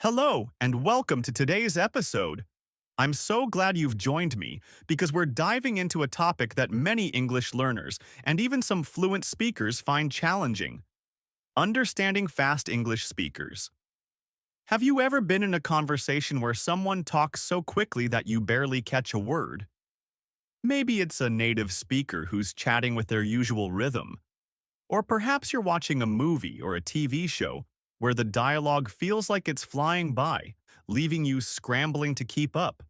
Hello, and welcome to today's episode. I'm so glad you've joined me because we're diving into a topic that many English learners and even some fluent speakers find challenging: understanding fast English speakers. Have you ever been in a conversation where someone talks so quickly that you barely catch a word? Maybe it's a native speaker who's chatting with their usual rhythm. Or perhaps you're watching a movie or a TV show where the dialogue feels like it's flying by, leaving you scrambling to keep up.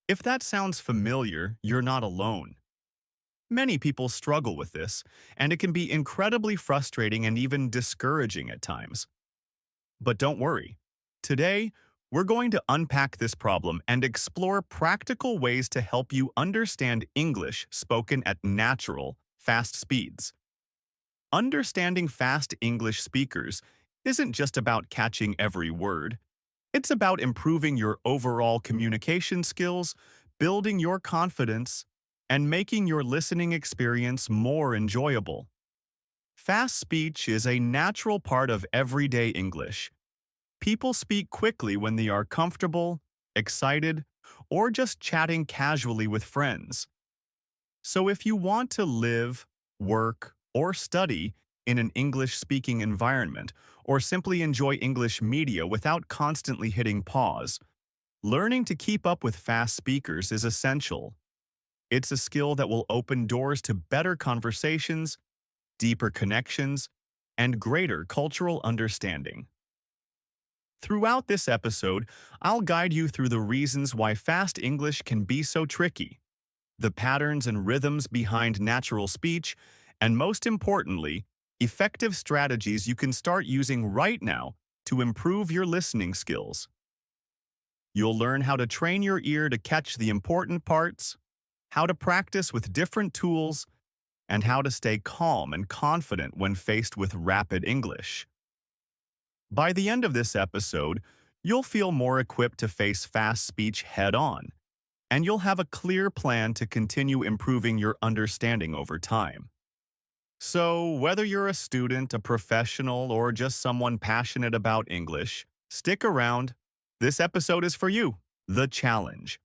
If that sounds familiar, you're not alone. Many people struggle with this, and it can be incredibly frustrating and even discouraging at times. But don't worry. Today, we're going to unpack this problem and explore practical ways to help you understand English spoken at natural, fast speeds. Understanding fast English speakers isn't just about catching every word. It's about improving your overall communication skills, building your confidence, and making your listening experience more enjoyable. Fast speech is a natural part of everyday English. People speak quickly when they are comfortable, excited, or just chatting casually with friends. So if you want to live, work, or study in an English-speaking environment, or simply enjoy English media without constantly hitting pause, learning to keep up with fast speakers is essential. It's a skill that will open doors to better conversations, deeper connections, and greater cultural understanding. Throughout this episode, I'll guide you through the reasons why fast English can be so tricky, the patterns and rhythms behind natural speech, and most importantly, effective strategies you can start using right now to improve your listening skills. You'll learn how to train your ear to catch the important parts, how to practice with different tools, and how to stay calm and confident when faced with rapid English. By the end of this episode, you'll feel more equipped to face fast speech head-on, and you'll have a clear plan to continue improving your understanding over time. So, whether you're a student, a professional, or just someone passionate about English, stick around. This episode is for you. The challenge.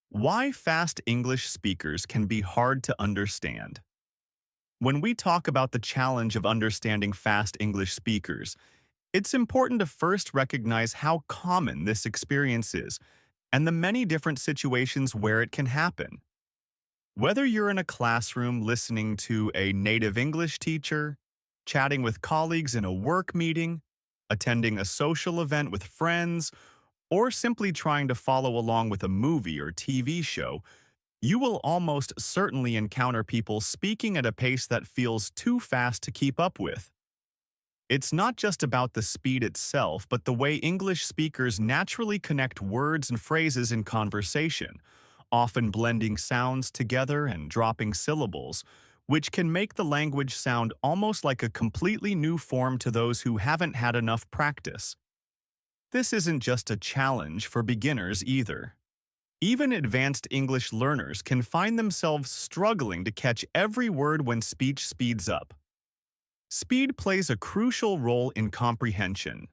Why fast English speakers can be hard to understand. When we talk about the challenge of understanding fast English speakers, it's important to first recognize how common this experience is and the many different situations where it can happen. Whether you're in a classroom listening to a native English teacher, chatting with colleagues in a work meeting, attending a social event with friends, or simply trying to follow along with a movie or TV show, you will almost certainly encounter people speaking at a pace that feels too fast to keep up with. It's not just about the speed itself, but the way English speakers naturally connect words and phrases in conversation, often blending sounds together and dropping syllables, which can make the language sound almost like a completely new form to those who haven't had enough practice. This isn't just a challenge for beginners either. Even advanced English learners can find themselves struggling to catch every word when speech speeds up. Speed plays a crucial role in comprehension.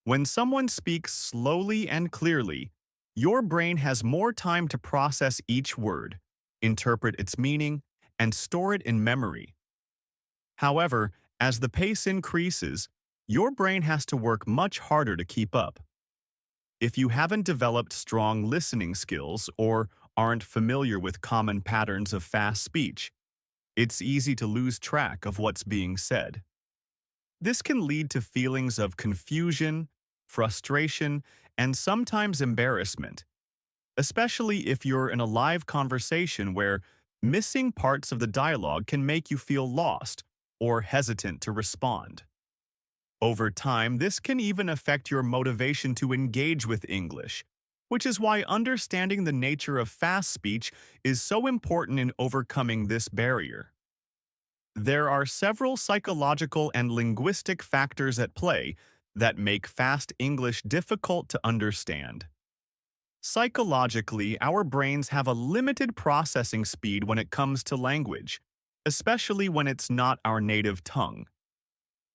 When someone speaks slowly and clearly, your brain has more time to process each word, interpret its meaning, and store it in memory. However, as the pace increases, your brain has to work much harder to keep up. If you haven't developed strong listening skills or aren't familiar with common patterns of fast speech, it's easy to lose track of what's being said. This can lead to feelings of confusion, frustration, and sometimes embarrassment, especially if you're in a live conversation where missing parts of the dialogue can make you feel lost or hesitant to respond. Over time, this can even affect your motivation to engage with English, which is why understanding the nature of fast speech is so important in overcoming this barrier. There are several psychological and linguistic factors at play that make fast English difficult to understand. Psychologically, our brains have a limited processing speed when it comes to language, especially when it's not our native tongue.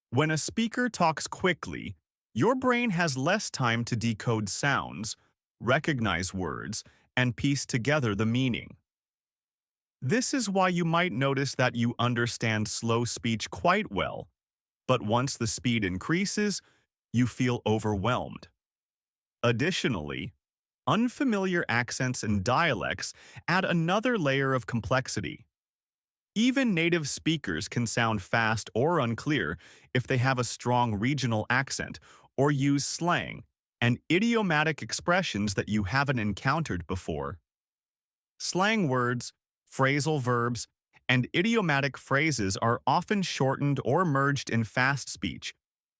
When a speaker talks quickly, Your brain has less time to decode sounds, recognize words, and piece together the meaning. This is why you might notice that you understand slow speech quite well, but once the speed increases, you feel overwhelmed. Additionally, unfamiliar accents and dialects add another layer of complexity. Even native speakers can sound fast or unclear if they have a strong regional accent or use slang and idiomatic expressions that you haven't encountered before. Slang words, phrasal verbs, and idiomatic phrases are often shortened or merged in fast speech,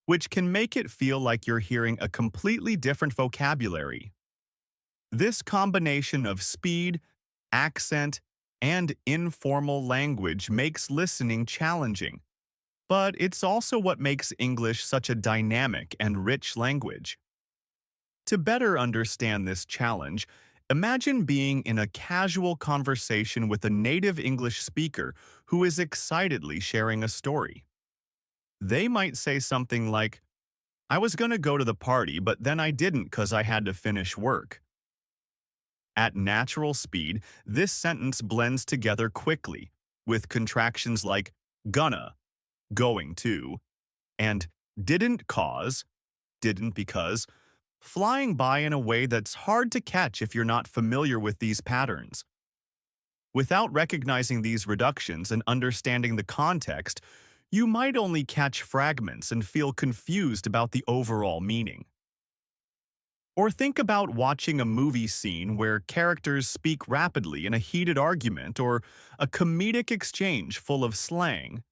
which can make it feel like you're hearing a completely different vocabulary. This combination of speed, accent, and informal language makes listening challenging, but it's also what makes English such a dynamic and rich language. To better understand this challenge, imagine being in a casual conversation with a native English speaker who is excitedly sharing a story. They might say something like, "I was going to go to the party, but then I didn't because I had to finish work." At natural speed, this sentence blends together quickly, with contractions like gonna, going to, and didn't cause, didn't because, flying by in a way that's hard to catch if you're not familiar with these patterns. Without recognizing these reductions and understanding the context, you might only catch fragments and feel confused about the overall meaning. Or think about watching a movie scene where characters speak rapidly in a heated argument or a comedic exchange full of slang.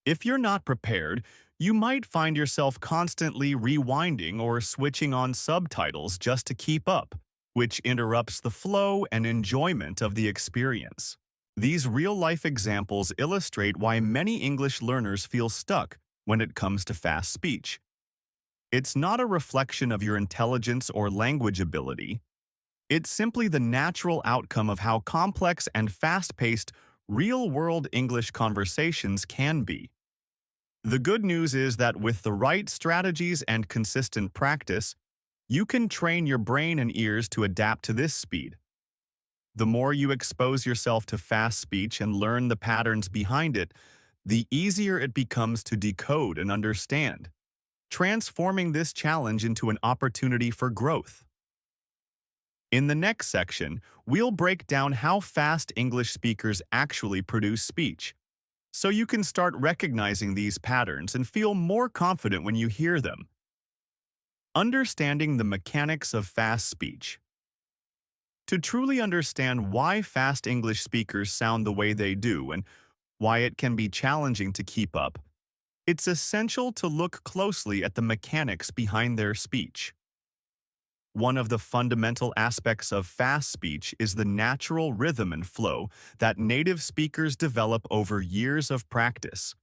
If you're not prepared, you might find yourself constantly rewinding or switching on subtitles just to keep up, which interrupts the flow and enjoyment of the experience. These real-life examples illustrate why many English learners feel stuck when it comes to fast speech. It's not a reflection of your intelligence or language ability. It's simply the natural outcome of how complex and fast-paced real-world English conversations can be. The good news is that with the right strategies and consistent practice, you can train your brain and ears to adapt to this speed. The more you expose yourself to fast speech and learn the patterns behind it, the easier it becomes to decode and understand, transforming this challenge into an opportunity for growth. In the next section, we'll break down how fast English speakers actually produce speech, so you can start recognizing these patterns and feel more confident when you hear them. Understanding the mechanics of fast speech. To truly understand why fast English speakers sound the way they do and why it can be challenging to keep up, it's essential to look closely at the mechanics behind their speech. One of the fundamental aspects of fast speech is the natural rhythm and flow that native speakers develop over years of practice.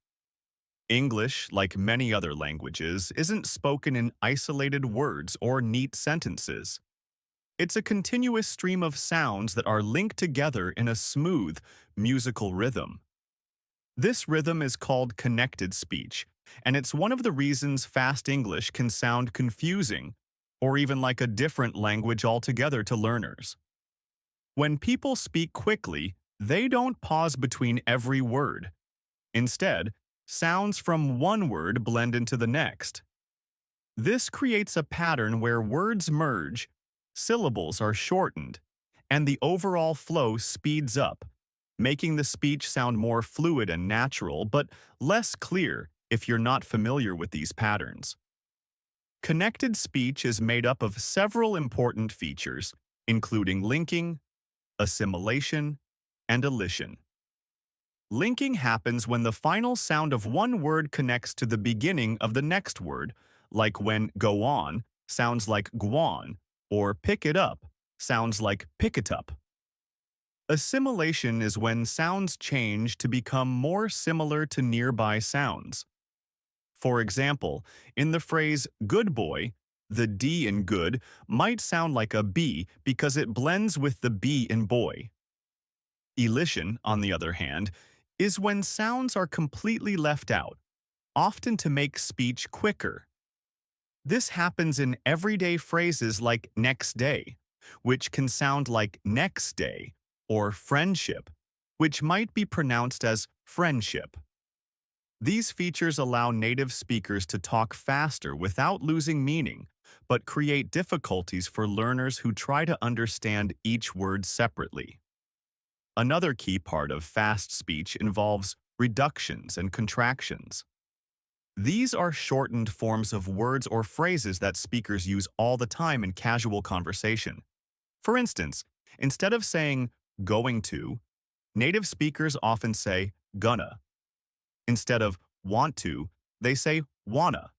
English, like many other languages, isn't spoken in isolated words or neat sentences. It's a continuous stream of sounds that are linked together in a smooth, musical rhythm. This rhythm is called connected speech, and it's one of the reasons fast English can sound confusing or even like a different language altogether to learners. When people speak quickly, they don't pause between every word. Instead, sounds from one word blend into the next. This creates a pattern where words merge, syllables are shortened, and the overall flow speeds up, making the speech sound more fluid and natural, but less clear if you're not familiar with these patterns. Connected speech is made up of several important features, including linking, assimilation, and elision. Linking happens when the final sound of one word connects to the beginning of the next word, like when go on sounds like guan, or pick it up sounds like pick it up. Assimilation is when sounds change to become more similar to nearby sounds. For example, in the phrase good boy, the D in good might sound like a B because it blends with the B in boy. Elision, on the other hand, is when sounds are completely left out, often to make speech quicker. This happens in everyday phrases like next day, which can sound like next day, or friendship, which might be pronounced as friendship. These features allow native speakers to talk faster without losing meaning, but create difficulties for learners who try to understand each word separately. Another key part of fast speech involves reductions and contractions. These are shortened forms of words or phrases that speakers use all the time in casual conversation. For instance, instead of saying going to, native speakers often say gonna. Instead of want to, they say wanna.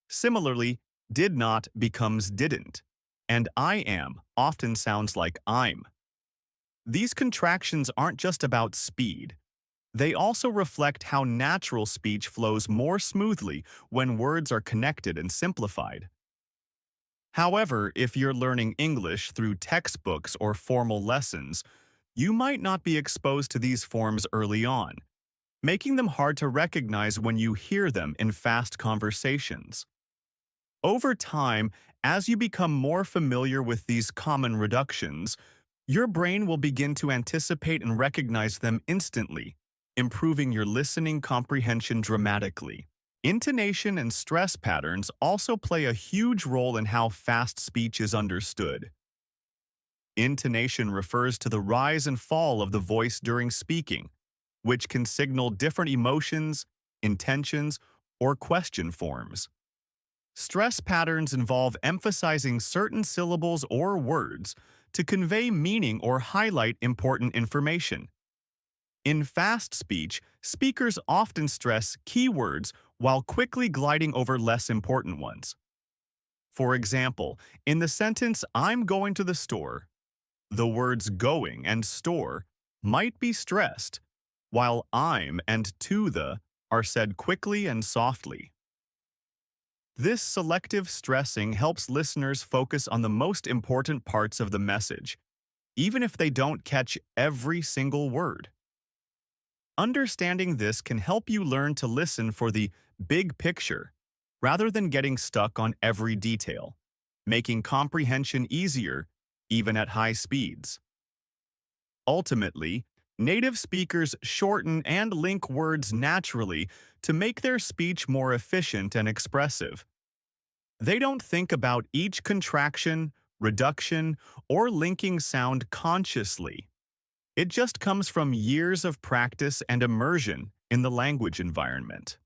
Similarly, did not becomes didn't, and I am often sounds like I'm. These contractions aren't just about speed. They also reflect how natural speech flows more smoothly when words are connected and simplified. However, if you're learning English through textbooks or formal lessons, you might not be exposed to these forms early on, making them hard to recognize when you hear them in fast conversations. Over time, as you become more familiar with these common reductions, your brain will begin to anticipate and recognize them instantly, improving your listening comprehension dramatically. Intonation and stress patterns also play a huge role in how fast speech is understood. Intonation refers to the rise and fall of the voice during speaking, which can signal different emotions, intentions, or question forms. Stress patterns involve emphasizing certain syllables or words to convey meaning or highlight important information. In fast speech, speakers often stress key words while quickly gliding over less important ones. For example, in the sentence, I'm going to the store, the words going and store might be stressed, while I'm and to the are said quickly and softly. This selective stressing helps listeners focus on the most important parts of the message, even if they don't catch every single word. Understanding this can help you learn to listen for the big picture rather than getting stuck on every detail, making comprehension easier even at high speeds. Ultimately, native speakers shorten and link words naturally to make their speech more efficient and expressive. They don't think about each contraction, reduction, or linking sound consciously. It just comes from years of practice and immersion in the language environment.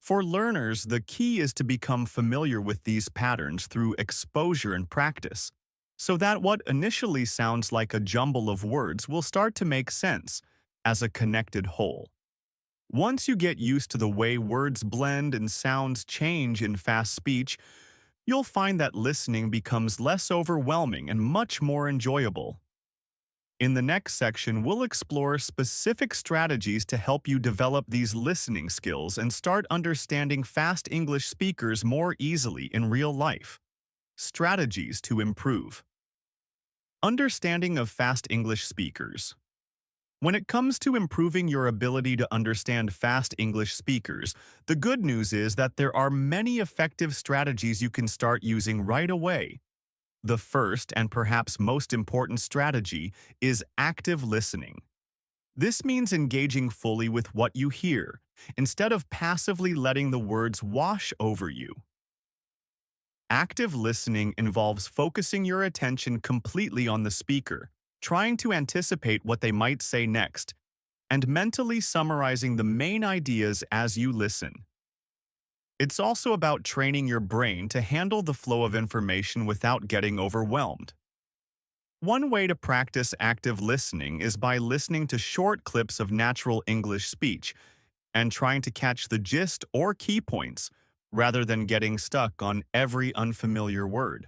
For learners, the key is to become familiar with these patterns through exposure and practice, so that what initially sounds like a jumble of words will start to make sense as a connected whole. Once you get used to the way words blend and sounds change in fast speech, you'll find that listening becomes less overwhelming and much more enjoyable. In the next section, we'll explore specific strategies to help you develop these listening skills and start understanding fast English speakers more easily in real life. Strategies to improve. Understanding of fast English speakers. When it comes to improving your ability to understand fast English speakers, the good news is that there are many effective strategies you can start using right away. The first and perhaps most important strategy is active listening. This means engaging fully with what you hear, instead of passively letting the words wash over you. Active listening involves focusing your attention completely on the speaker, trying to anticipate what they might say next, and mentally summarizing the main ideas as you listen. It's also about training your brain to handle the flow of information without getting overwhelmed. One way to practice active listening is by listening to short clips of natural English speech and trying to catch the gist or key points rather than getting stuck on every unfamiliar word.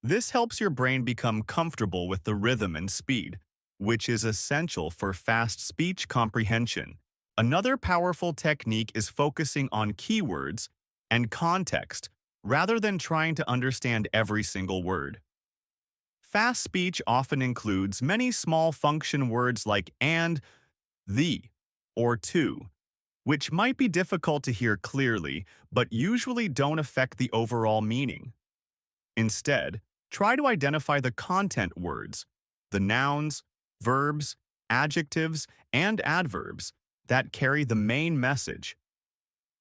This helps your brain become comfortable with the rhythm and speed, which is essential for fast speech comprehension. Another powerful technique is focusing on keywords and context rather than trying to understand every single word. Fast speech often includes many small function words like and, the, or to, which might be difficult to hear clearly, but usually don't affect the overall meaning. Instead, try to identify the content words, the nouns, verbs, adjectives, and adverbs that carry the main message.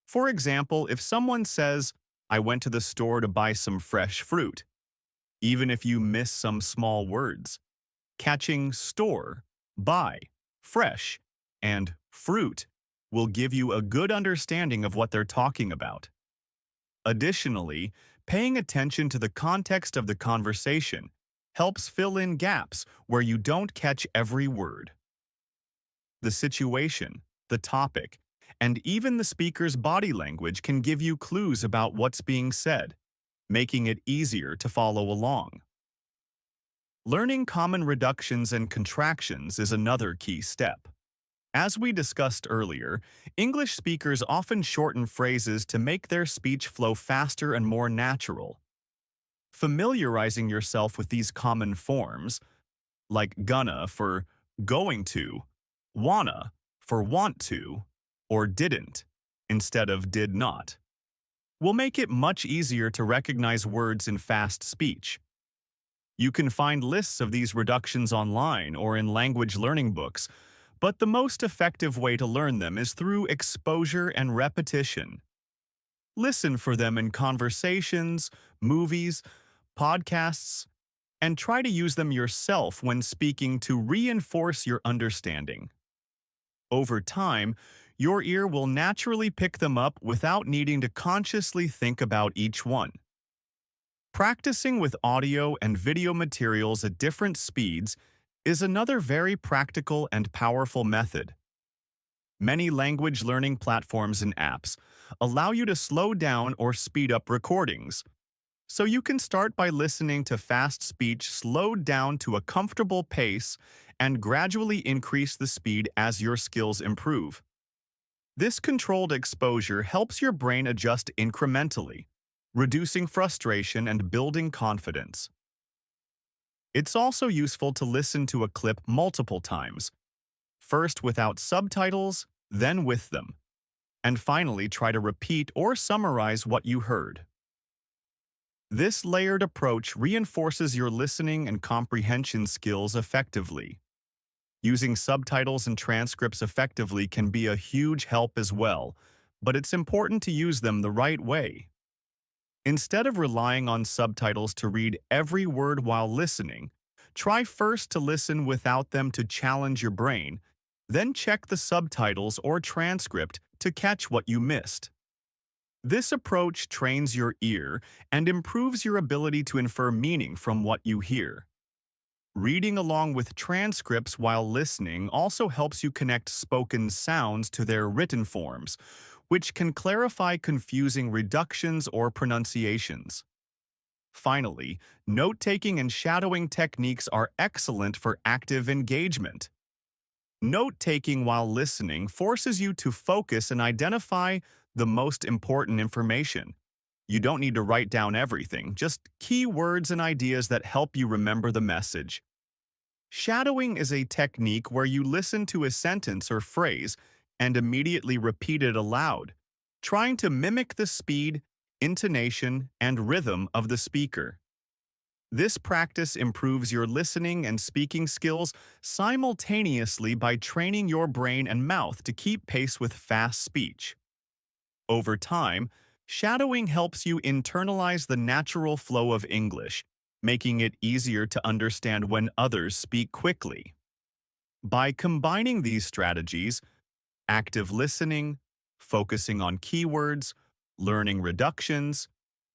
For example, if someone says, "I went to the store to buy some fresh fruit," even if you miss some small words, catching store, buy, fresh, and fruit will give you a good understanding of what they're talking about. Additionally, paying attention to the context of the conversation helps fill in gaps where you don't catch every word. The situation, the topic, and even the speaker's body language can give you clues about what's being said, making it easier to follow along. Learning common reductions and contractions is another key step. As we discussed earlier, English speakers often shorten phrases to make their speech flow faster and more natural. Familiarizing yourself with these common forms, like gonna for going to, wanna for want to, or didn't instead of did not, will make it much easier to recognize words in fast speech. You can find lists of these reductions online or in language learning books, but the most effective way to learn them is through exposure and repetition. Listen for them in conversations, movies, podcasts, and try to use them yourself when speaking to reinforce your understanding. Over time, your ear will naturally pick them up without needing to consciously think about each one. Practicing with audio and video materials at different speeds is another very practical and powerful method. Many language learning platforms and apps allow you to slow down or speed up recordings, so you can start by listening to fast speech slowed down to a comfortable pace and gradually increase the speed as your skills improve. This controlled exposure helps your brain adjust incrementally, reducing frustration and building confidence. It's also useful to listen to a clip multiple times, first without subtitles, then with them, and finally try to repeat or summarize what you heard. This layered approach reinforces your listening and comprehension skills effectively. Using subtitles and transcripts effectively can be a huge help as well, but it's important to use them the right way. Instead of relying on subtitles to read every word while listening, try first to listen without them to challenge your brain, then check the subtitles or transcript to catch what you missed. This approach trains your ear and improves your ability to infer meaning from what you hear. Reading along with transcripts while listening also helps you connect spoken sounds to their written forms, which can clarify confusing reductions or pronunciations. Finally, note-taking and shadowing techniques are excellent for active engagement. Note-taking while listening forces you to focus and identify the most important information. You don't need to write down everything, just key words and ideas that help you remember the message. Shadowing is a technique where you listen to a sentence or phrase and immediately repeat it aloud, trying to mimic the speed, intonation, and rhythm of the speaker. This practice improves your listening and speaking skills simultaneously by training your brain and mouth to keep pace with fast speech. Over time, shadowing helps you internalize the natural flow of English, making it easier to understand when others speak quickly. By combining these strategies, active listening, focusing on keywords, learning reductions,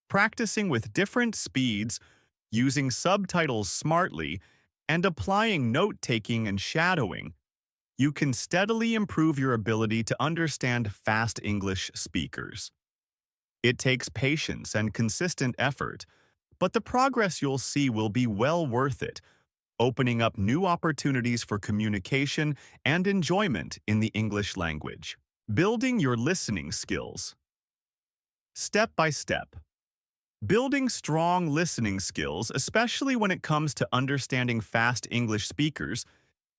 practicing with different speeds, using subtitles smartly, and applying note-taking and shadowing, you can steadily improve your ability to understand fast English speakers. It takes patience and consistent effort, but the progress you'll see will be well worth it, opening up new opportunities for communication and enjoyment in the English language. Building your listening skills. Step by step. Building strong listening skills, especially when it comes to understanding fast English speakers,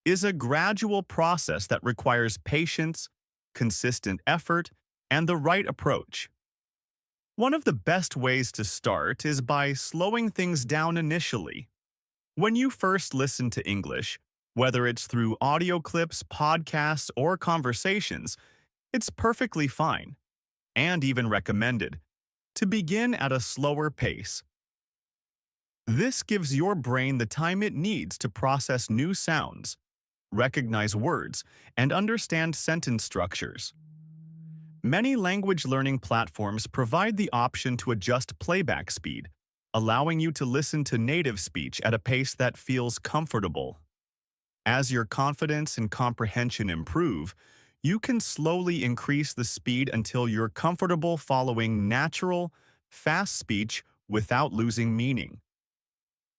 is a gradual process that requires patience, consistent effort, and the right approach. One of the best ways to start is by slowing things down initially. When you first listen to English, whether it's through audio clips, podcasts, or conversations, it's perfectly fine, and even recommended, to begin at a slower pace. This gives your brain the time it needs to process new sounds, recognize words, and understand sentence structures. Many language learning platforms provide the option to adjust playback speed, allowing you to listen to native speech at a pace that feels comfortable. As your confidence and comprehension improve, you can slowly increase the speed until you're comfortable following natural, fast speech without losing meaning.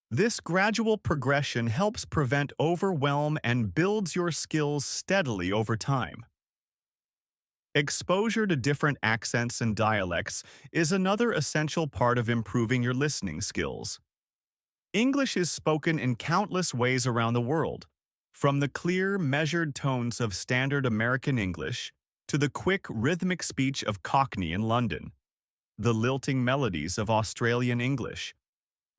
This gradual progression helps prevent overwhelm and builds your skills steadily over time. Exposure to different accents and dialects is another essential part of improving your listening skills. English is spoken in countless ways around the world, from the clear, measured tones of standard American English to the quick, rhythmic speech of Cockney in London, the lilting melodies of Australian English,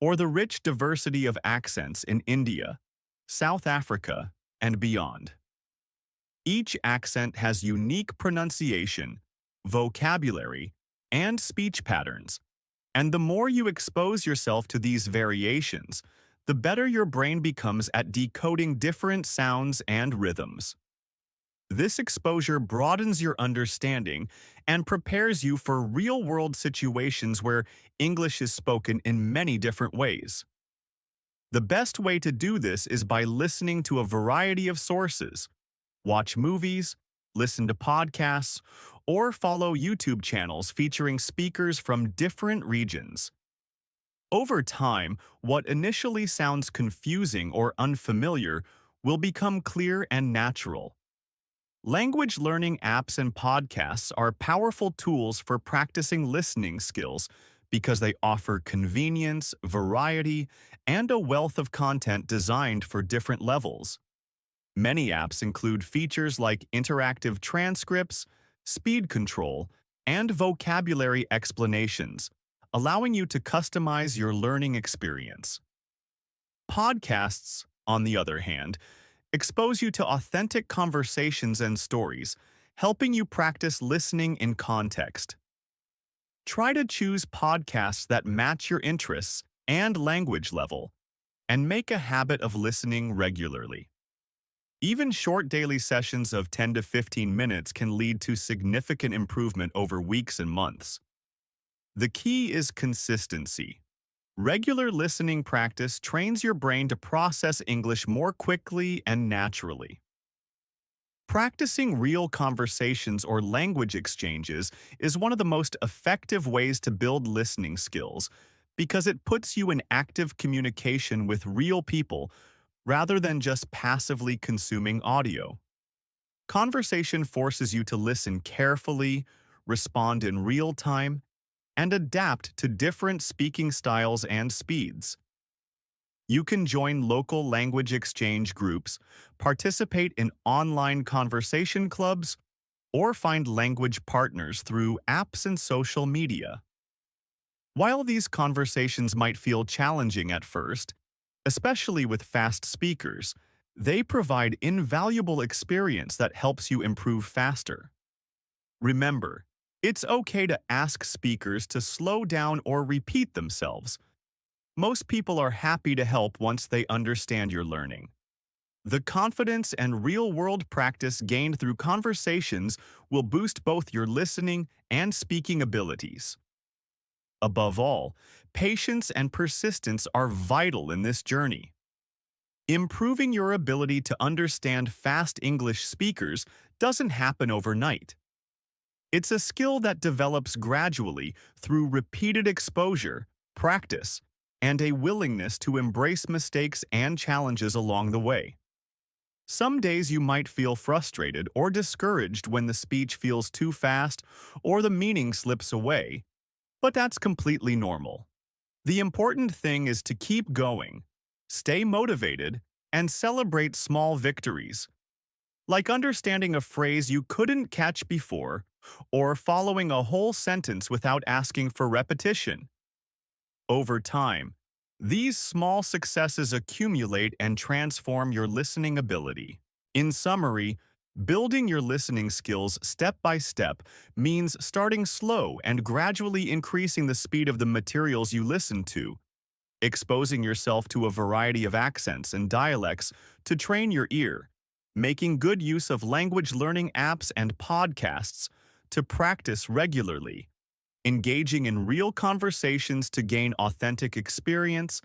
or the rich diversity of accents in India, South Africa, and beyond. Each accent has unique pronunciation, vocabulary, and speech patterns, and the more you expose yourself to these variations, the better your brain becomes at decoding different sounds and rhythms. This exposure broadens your understanding and prepares you for real-world situations where English is spoken in many different ways. The best way to do this is by listening to a variety of sources. Watch movies, listen to podcasts, or follow YouTube channels featuring speakers from different regions. Over time, what initially sounds confusing or unfamiliar will become clear and natural. Language learning apps and podcasts are powerful tools for practicing listening skills because they offer convenience, variety, and a wealth of content designed for different levels. Many apps include features like interactive transcripts, speed control, and vocabulary explanations, allowing you to customize your learning experience. Podcasts, on the other hand, expose you to authentic conversations and stories, helping you practice listening in context. Try to choose podcasts that match your interests and language level, and make a habit of listening regularly. Even short daily sessions of 10 to 15 minutes can lead to significant improvement over weeks and months. The key is consistency. Regular listening practice trains your brain to process English more quickly and naturally. Practicing real conversations or language exchanges is one of the most effective ways to build listening skills because it puts you in active communication with real people rather than just passively consuming audio. Conversation forces you to listen carefully, respond in real time, and adapt to different speaking styles and speeds. You can join local language exchange groups, participate in online conversation clubs, or find language partners through apps and social media. While these conversations might feel challenging at first, especially with fast speakers, they provide invaluable experience that helps you improve faster. Remember, it's okay to ask speakers to slow down or repeat themselves. Most people are happy to help once they understand your learning. The confidence and real-world practice gained through conversations will boost both your listening and speaking abilities. Above all, patience and persistence are vital in this journey. Improving your ability to understand fast English speakers doesn't happen overnight. It's a skill that develops gradually through repeated exposure, practice, and a willingness to embrace mistakes and challenges along the way. Some days you might feel frustrated or discouraged when the speech feels too fast or the meaning slips away, but that's completely normal. The important thing is to keep going, stay motivated, and celebrate small victories. like understanding a phrase you couldn't catch before or following a whole sentence without asking for repetition. Over time, these small successes accumulate and transform your listening ability. In summary, building your listening skills step by step means starting slow and gradually increasing the speed of the materials you listen to, exposing yourself to a variety of accents and dialects to train your ear, making good use of language learning apps and podcasts to practice regularly, engaging in real conversations to gain authentic experience,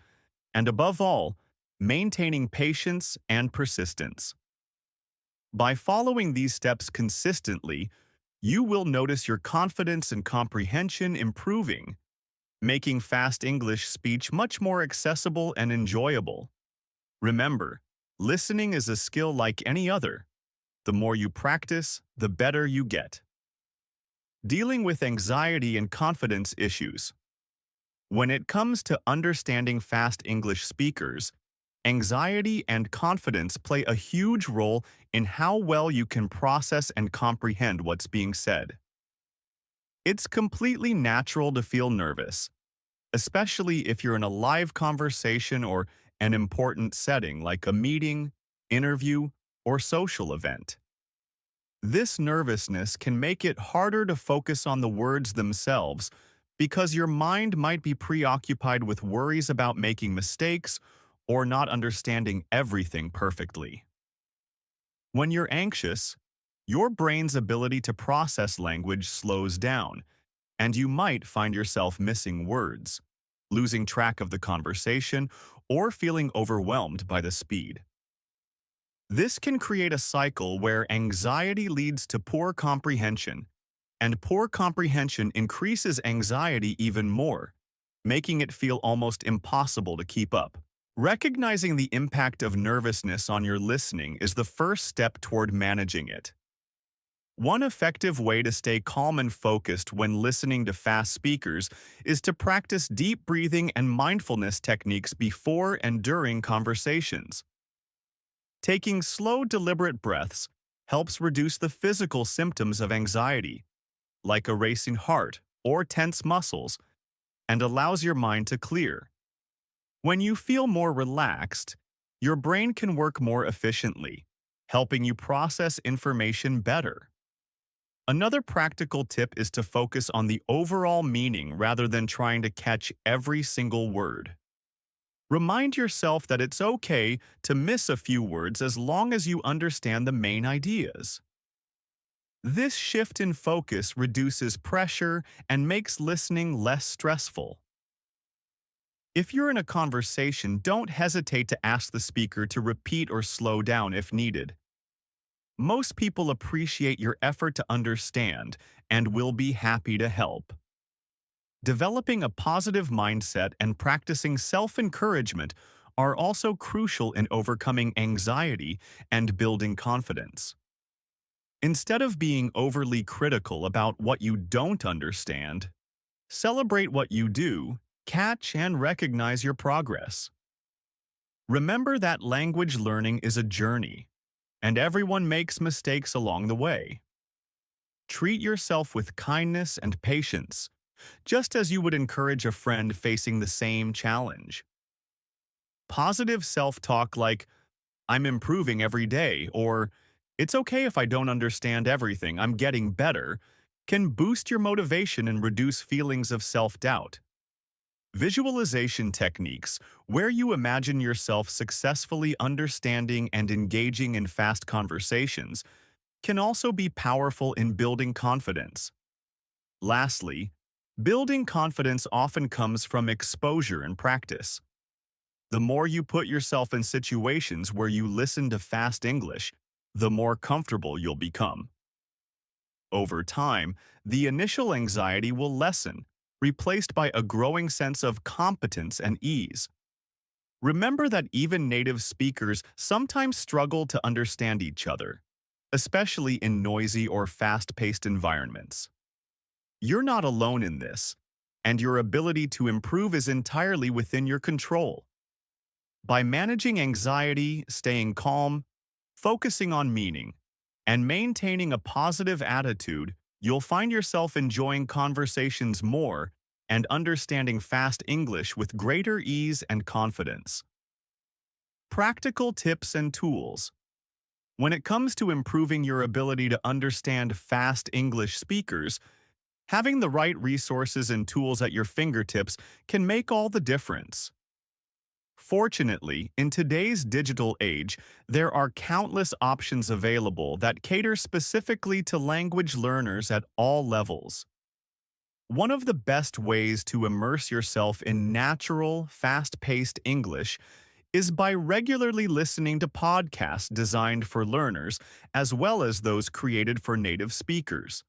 and above all, maintaining patience and persistence. By following these steps consistently, you will notice your confidence and comprehension improving, making fast English speech much more accessible and enjoyable. Remember, listening is a skill like any other. The more you practice, the better you get. Dealing with anxiety and confidence issues. When it comes to understanding fast English speakers, anxiety and confidence play a huge role in how well you can process and comprehend what's being said. It's completely natural to feel nervous, especially if you're in a live conversation or an important setting like a meeting, interview, or social event. This nervousness can make it harder to focus on the words themselves because your mind might be preoccupied with worries about making mistakes or not understanding everything perfectly. When you're anxious, your brain's ability to process language slows down, and you might find yourself missing words, losing track of the conversation, or feeling overwhelmed by the speed. This can create a cycle where anxiety leads to poor comprehension, and poor comprehension increases anxiety even more, making it feel almost impossible to keep up. Recognizing the impact of nervousness on your listening is the first step toward managing it. One effective way to stay calm and focused when listening to fast speakers is to practice deep breathing and mindfulness techniques before and during conversations. Taking slow, deliberate breaths helps reduce the physical symptoms of anxiety, like a racing heart or tense muscles, and allows your mind to clear. When you feel more relaxed, your brain can work more efficiently, helping you process information better. Another practical tip is to focus on the overall meaning rather than trying to catch every single word. Remind yourself that it's okay to miss a few words as long as you understand the main ideas. This shift in focus reduces pressure and makes listening less stressful. If you're in a conversation, don't hesitate to ask the speaker to repeat or slow down if needed. Most people appreciate your effort to understand and will be happy to help. Developing a positive mindset and practicing self-encouragement are also crucial in overcoming anxiety and building confidence. Instead of being overly critical about what you don't understand, celebrate what you do, catch and recognize your progress. Remember that language learning is a journey, and everyone makes mistakes along the way. Treat yourself with kindness and patience, just as you would encourage a friend facing the same challenge. Positive self-talk like, "I'm improving every day," or "It's okay if I don't understand everything, I'm getting better," can boost your motivation and reduce feelings of self-doubt. Visualization techniques, where you imagine yourself successfully understanding and engaging in fast conversations, can also be powerful in building confidence. Lastly, building confidence often comes from exposure and practice. The more you put yourself in situations where you listen to fast English, the more comfortable you'll become. Over time, the initial anxiety will lessen, replaced by a growing sense of competence and ease. Remember that even native speakers sometimes struggle to understand each other, especially in noisy or fast-paced environments. You're not alone in this, and your ability to improve is entirely within your control. By managing anxiety, staying calm, focusing on meaning, and maintaining a positive attitude, you'll find yourself enjoying conversations more and understanding fast English with greater ease and confidence. Practical tips and tools. When it comes to improving your ability to understand fast English speakers, having the right resources and tools at your fingertips can make all the difference. Fortunately, in today's digital age, there are countless options available that cater specifically to language learners at all levels. One of the best ways to immerse yourself in natural, fast-paced English is by regularly listening to podcasts designed for learners as well as those created for native speakers.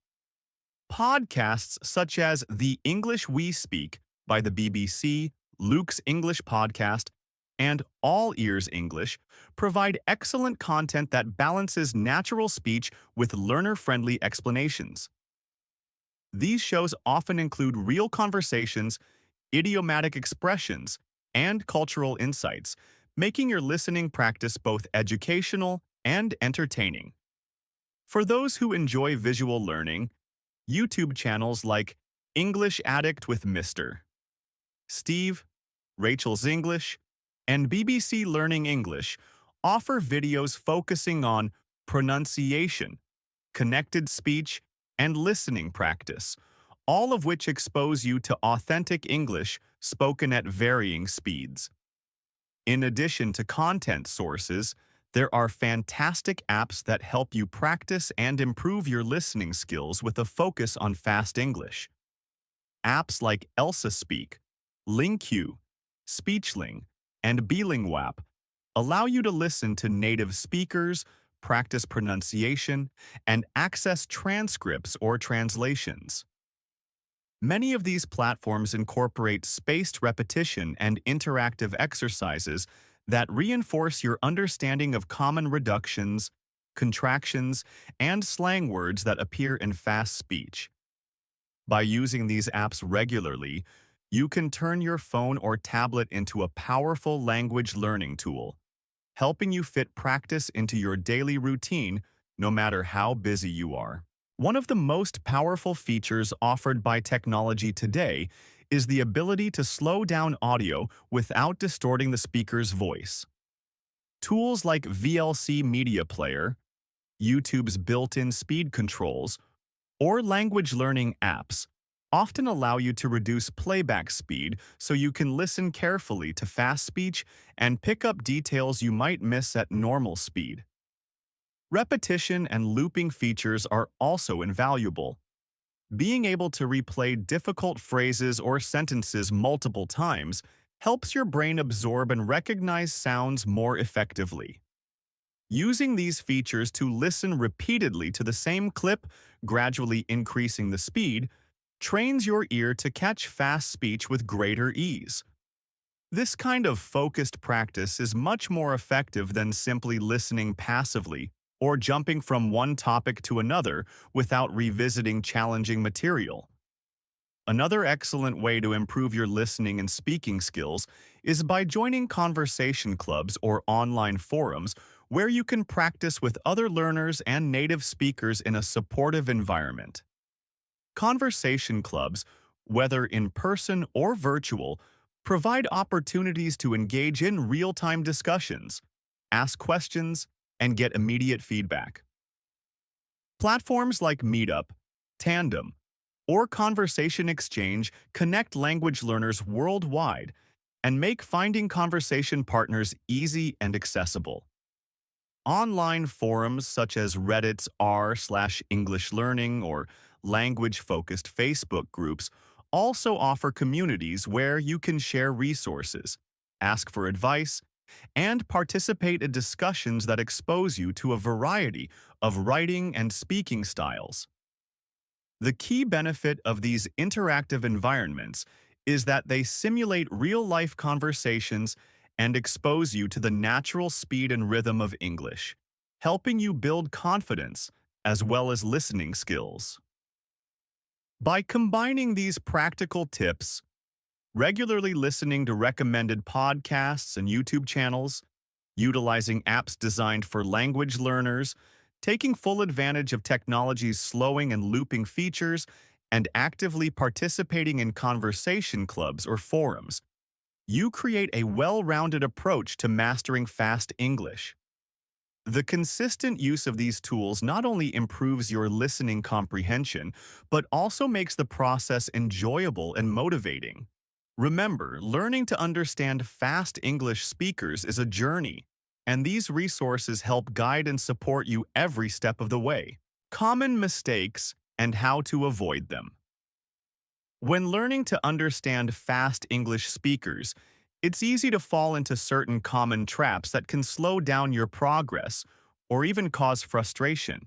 Podcasts such as The English We Speak by the BBC, Luke's English Podcast, and All Ears English provide excellent content that balances natural speech with learner-friendly explanations. These shows often include real conversations, idiomatic expressions, and cultural insights, making your listening practice both educational and entertaining. For those who enjoy visual learning, YouTube channels like English Addict with Mr. Steve, Rachel's English, and BBC Learning English offer videos focusing on pronunciation, connected speech, and listening practice, all of which expose you to authentic English spoken at varying speeds. In addition to content sources, there are fantastic apps that help you practice and improve your listening skills with a focus on fast English. Apps like Elsa Speak, LingQ, SpeechLing, and Bilinguap allow you to listen to native speakers, practice pronunciation, and access transcripts or translations. Many of these platforms incorporate spaced repetition and interactive exercises that reinforce your understanding of common reductions, contractions, and slang words that appear in fast speech. By using these apps regularly, you can turn your phone or tablet into a powerful language learning tool, helping you fit practice into your daily routine no matter how busy you are. One of the most powerful features offered by technology today is the ability to slow down audio without distorting the speaker's voice. Tools like VLC Media Player, YouTube's built-in speed controls, or language learning apps often allow you to reduce playback speed so you can listen carefully to fast speech and pick up details you might miss at normal speed. Repetition and looping features are also invaluable. Being able to replay difficult phrases or sentences multiple times helps your brain absorb and recognize sounds more effectively. Using these features to listen repeatedly to the same clip, gradually increasing the speed, trains your ear to catch fast speech with greater ease. This kind of focused practice is much more effective than simply listening passively or jumping from one topic to another without revisiting challenging material. Another excellent way to improve your listening and speaking skills is by joining conversation clubs or online forums where you can practice with other learners and native speakers in a supportive environment. Conversation clubs, whether in person or virtual, provide opportunities to engage in real-time discussions, ask questions, and get immediate feedback. Platforms like Meetup, Tandem, or Conversation Exchange connect language learners worldwide and make finding conversation partners easy and accessible. Online forums such as Reddit's r/English Learning or language-focused Facebook groups also offer communities where you can share resources, ask for advice, and participate in discussions that expose you to a variety of writing and speaking styles. The key benefit of these interactive environments is that they simulate real-life conversations and expose you to the natural speed and rhythm of English, helping you build confidence as well as listening skills. By combining these practical tips, regularly listening to recommended podcasts and YouTube channels, utilizing apps designed for language learners, Taking full advantage of technology's slowing and looping features and actively participating in conversation clubs or forums, you create a well-rounded approach to mastering fast English. The consistent use of these tools not only improves your listening comprehension, but also makes the process enjoyable and motivating. Remember, learning to understand fast English speakers is a journey, and these resources help guide and support you every step of the way. Common mistakes and how to avoid them. When learning to understand fast English speakers, it's easy to fall into certain common traps that can slow down your progress or even cause frustration.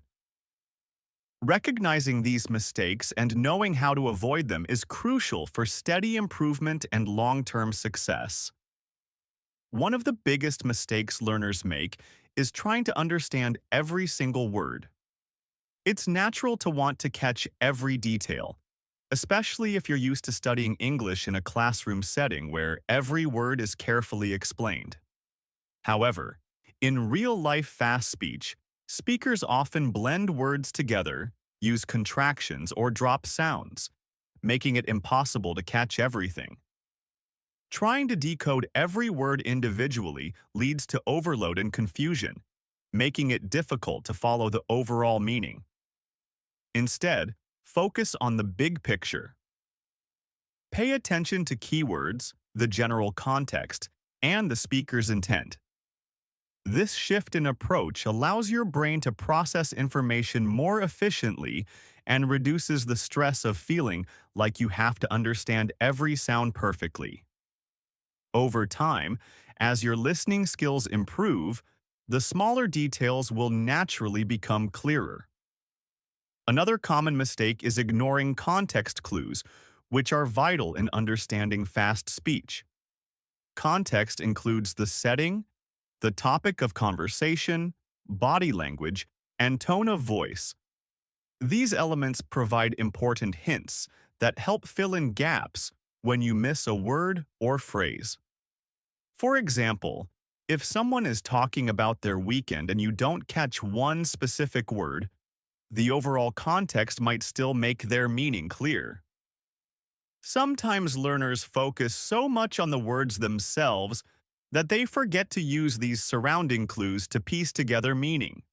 Recognizing these mistakes and knowing how to avoid them is crucial for steady improvement and long-term success. One of the biggest mistakes learners make is trying to understand every single word. It's natural to want to catch every detail, especially if you're used to studying English in a classroom setting where every word is carefully explained. However, in real-life fast speech, speakers often blend words together, use contractions, or drop sounds, making it impossible to catch everything. Trying to decode every word individually leads to overload and confusion, making it difficult to follow the overall meaning. Instead, focus on the big picture. Pay attention to keywords, the general context, and the speaker's intent. This shift in approach allows your brain to process information more efficiently and reduces the stress of feeling like you have to understand every sound perfectly. Over time, as your listening skills improve, the smaller details will naturally become clearer. Another common mistake is ignoring context clues, which are vital in understanding fast speech. Context includes the setting, the topic of conversation, body language, and tone of voice. These elements provide important hints that help fill in gaps when you miss a word or phrase. For example, if someone is talking about their weekend and you don't catch one specific word, the overall context might still make their meaning clear. Sometimes learners focus so much on the words themselves that they forget to use these surrounding clues to piece together meaning.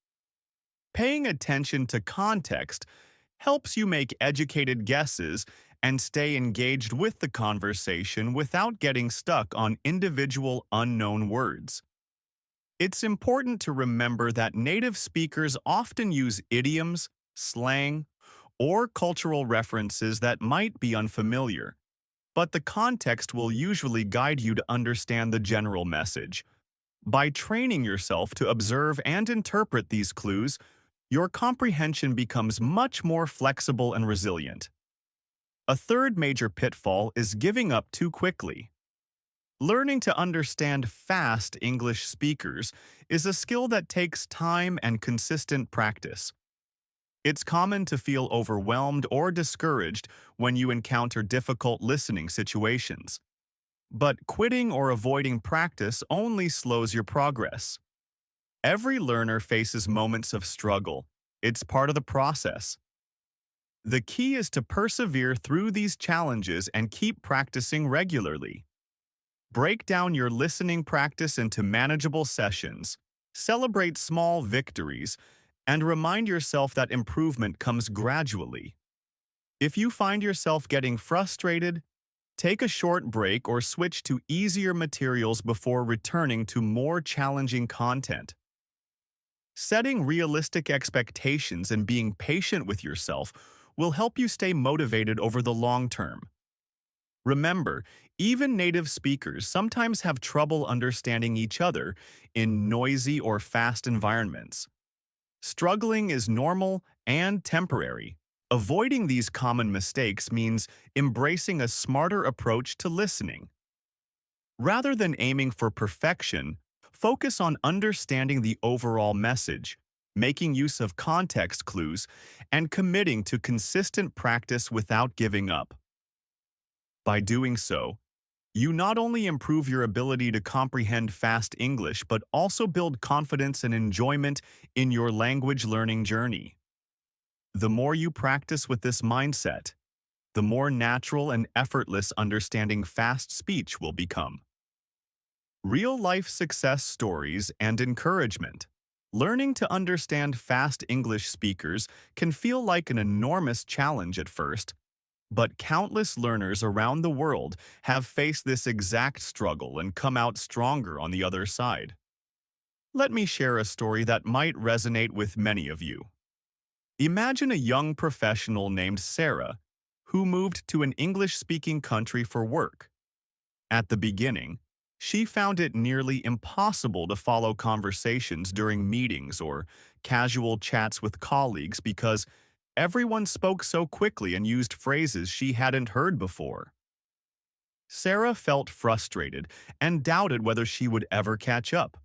Paying attention to context helps you make educated guesses and stay engaged with the conversation without getting stuck on individual unknown words. It's important to remember that native speakers often use idioms, slang, or cultural references that might be unfamiliar, but the context will usually guide you to understand the general message. By training yourself to observe and interpret these clues, your comprehension becomes much more flexible and resilient. A third major pitfall is giving up too quickly. Learning to understand fast English speakers is a skill that takes time and consistent practice. It's common to feel overwhelmed or discouraged when you encounter difficult listening situations. But quitting or avoiding practice only slows your progress. Every learner faces moments of struggle. It's part of the process. The key is to persevere through these challenges and keep practicing regularly. Break down your listening practice into manageable sessions, celebrate small victories, and remind yourself that improvement comes gradually. If you find yourself getting frustrated, take a short break or switch to easier materials before returning to more challenging content. Setting realistic expectations and being patient with yourself will help you stay motivated over the long term. Remember, even native speakers sometimes have trouble understanding each other in noisy or fast environments. Struggling is normal and temporary. Avoiding these common mistakes means embracing a smarter approach to listening. Rather than aiming for perfection, focus on understanding the overall message, making use of context clues, and committing to consistent practice without giving up. By doing so, You not only improve your ability to comprehend fast English, but also build confidence and enjoyment in your language learning journey. The more you practice with this mindset, the more natural and effortless understanding fast speech will become. Real-life success stories and encouragement. Learning to understand fast English speakers can feel like an enormous challenge at first, but countless learners around the world have faced this exact struggle and come out stronger on the other side. Let me share a story that might resonate with many of you. Imagine a young professional named Sarah who moved to an English-speaking country for work. At the beginning, she found it nearly impossible to follow conversations during meetings or casual chats with colleagues because everyone spoke so quickly and used phrases she hadn't heard before. Sarah felt frustrated and doubted whether she would ever catch up.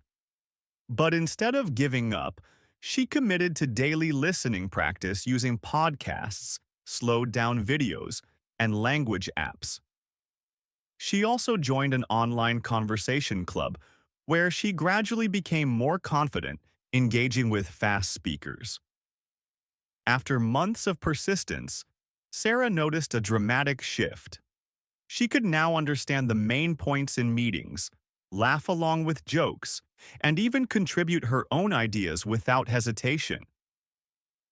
But instead of giving up, she committed to daily listening practice using podcasts, slowed-down videos, and language apps. She also joined an online conversation club where she gradually became more confident engaging with fast speakers. After months of persistence, Sarah noticed a dramatic shift. She could now understand the main points in meetings, laugh along with jokes, and even contribute her own ideas without hesitation.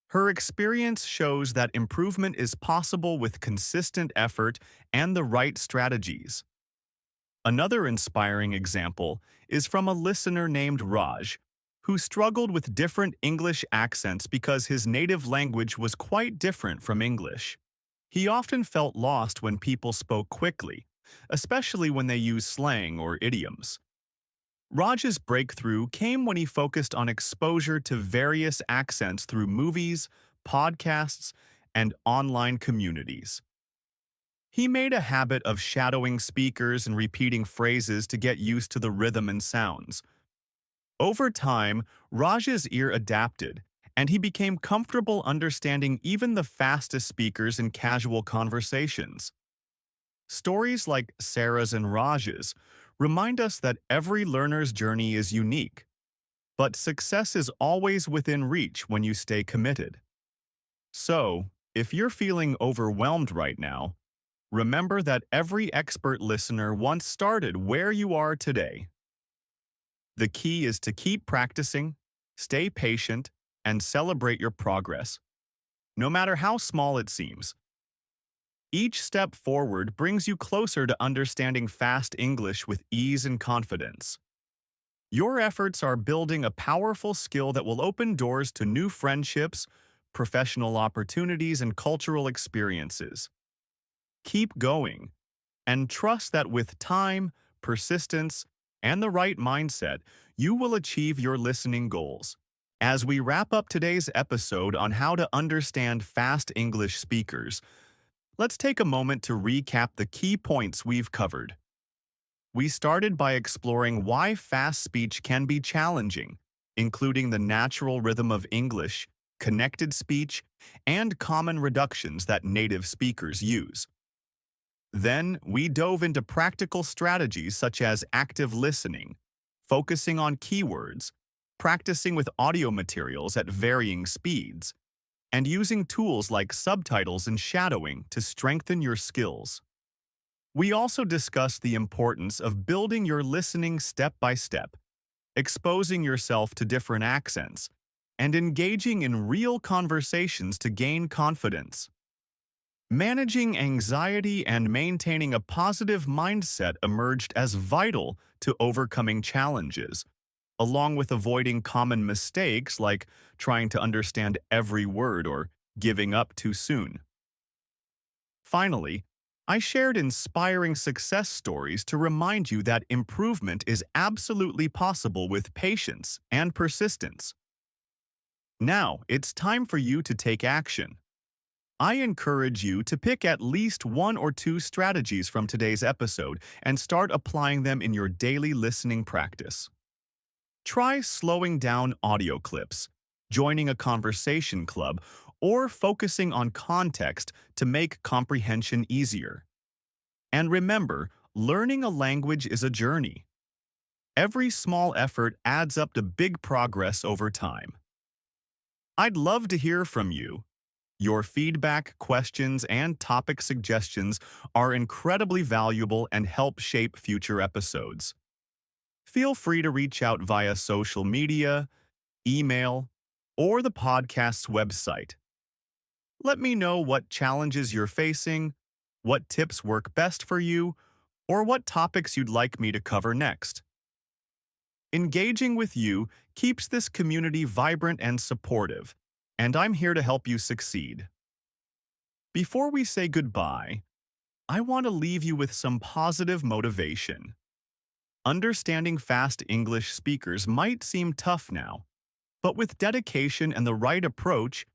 Her experience shows that improvement is possible with consistent effort and the right strategies. Another inspiring example is from a listener named Raj, who struggled with different English accents because his native language was quite different from English. He often felt lost when people spoke quickly, especially when they used slang or idioms. Raj's breakthrough came when he focused on exposure to various accents through movies, podcasts, and online communities. He made a habit of shadowing speakers and repeating phrases to get used to the rhythm and sounds. Over time, Raj's ear adapted, and he became comfortable understanding even the fastest speakers in casual conversations. Stories like Sarah's and Raj's remind us that every learner's journey is unique, but success is always within reach when you stay committed. So, if you're feeling overwhelmed right now, remember that every expert listener once started where you are today. The key is to keep practicing, stay patient, and celebrate your progress, no matter how small it seems. Each step forward brings you closer to understanding fast English with ease and confidence. Your efforts are building a powerful skill that will open doors to new friendships, professional opportunities, and cultural experiences. Keep going, and trust that with time, persistence, and the right mindset, you will achieve your listening goals. As we wrap up today's episode on how to understand fast English speakers, let's take a moment to recap the key points we've covered. We started by exploring why fast speech can be challenging, including the natural rhythm of English, connected speech, and common reductions that native speakers use. Then, we dove into practical strategies such as active listening, focusing on keywords, practicing with audio materials at varying speeds, and using tools like subtitles and shadowing to strengthen your skills. We also discussed the importance of building your listening step by step, exposing yourself to different accents, and engaging in real conversations to gain confidence. Managing anxiety and maintaining a positive mindset emerged as vital to overcoming challenges, along with avoiding common mistakes like trying to understand every word or giving up too soon. Finally, I shared inspiring success stories to remind you that improvement is absolutely possible with patience and persistence. Now, it's time for you to take action. I encourage you to pick at least one or two strategies from today's episode and start applying them in your daily listening practice. Try slowing down audio clips, joining a conversation club, or focusing on context to make comprehension easier. And remember, Learning a language is a journey. Every small effort adds up to big progress over time. I'd love to hear from you. Your feedback, questions, and topic suggestions are incredibly valuable and help shape future episodes. Feel free to reach out via social media, email, or the podcast's website. Let me know what challenges you're facing, what tips work best for you, or what topics you'd like me to cover next. Engaging with you keeps this community vibrant and supportive, and I'm here to help you succeed. Before we say goodbye, I want to leave you with some positive motivation. Understanding fast English speakers might seem tough now, but with dedication and the right approach,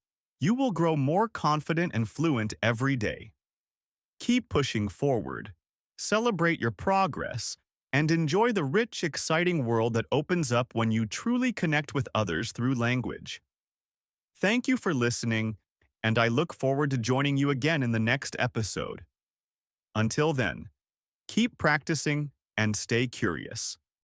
you will grow more confident and fluent every day. Keep pushing forward, celebrate your progress, and enjoy the rich, exciting world that opens up when you truly connect with others through language. Thank you for listening, and I look forward to joining you again in the next episode. Until then, keep practicing and stay curious.